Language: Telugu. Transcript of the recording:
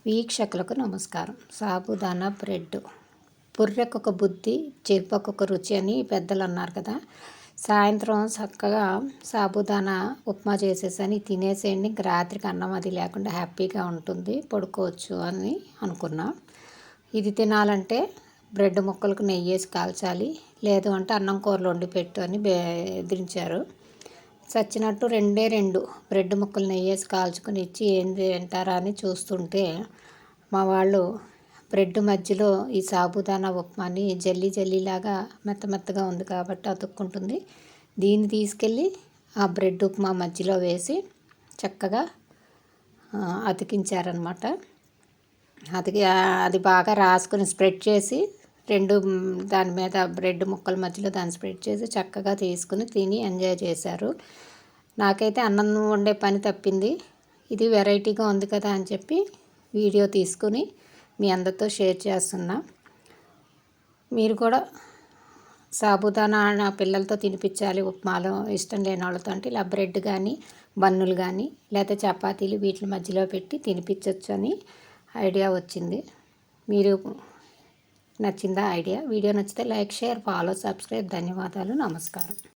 వీక్షకులకు నమస్కారం. సాబుదానా బ్రెడ్. పుర్రెకొక బుద్ధి, చెరుపకొక రుచి అని పెద్దలు అన్నారు కదా. సాయంత్రం చక్కగా సాబుదానా ఉప్మా చేసేసని తినేసేయండి. ఇంక రాత్రికి అన్నం అది లేకుండా హ్యాపీగా ఉంటుంది, పడుకోవచ్చు అని అనుకున్నా. ఇది తినాలంటే బ్రెడ్ ముక్కలకు నెయ్యి వేసి కాల్చాలి, లేదు అంటే అన్నం కూరలు వండి పెట్టు అని బెదిరించారు. చచ్చినట్టు రెండు బ్రెడ్ ముక్కలు నెయ్యి వేసి కాల్చుకొని ఇచ్చి ఏం తింటారా అని చూస్తుంటే మా వాళ్ళు బ్రెడ్ మధ్యలో ఈ సాబుదానా ఉప్మాని జల్లీలాగా మెత్తగా ఉంది కాబట్టి అతుక్కుంటుంది, దీన్ని తీసుకెళ్ళి ఆ బ్రెడ్ ఉప్మా మధ్యలో వేసి చక్కగా అతికించారనమాట. అది బాగా రాసుకొని స్ప్రెడ్ చేసి దాని మీద బ్రెడ్ ముక్కల మధ్యలో దాన్ని స్ప్రెడ్ చేసి చక్కగా తీసుకుని తిని ఎంజాయ్ చేశారు. నాకైతే అన్నం వండే పని తప్పింది. ఇది వెరైటీగా ఉంది కదా అని చెప్పి వీడియో తీసుకుని మీ అందరితో షేర్ చేస్తున్నా. మీరు కూడా సాబుదానా నా పిల్లలతో తినిపించాలి ఉప్మాలో ఇష్టం లేని వాళ్ళతో అంటే ఇలా బ్రెడ్ కానీ బన్నులు కానీ లేకపోతే చపాతీలు వీటి మధ్యలో పెట్టి తినిపించవచ్చు అని ఐడియా వచ్చింది. మీరు నచ్చిందా ఐడియా? వీడియో నచ్చితే లైక్, షేర్, ఫాలో, సబ్స్క్రైబ్. ధన్యవాదాలు. నమస్కారం.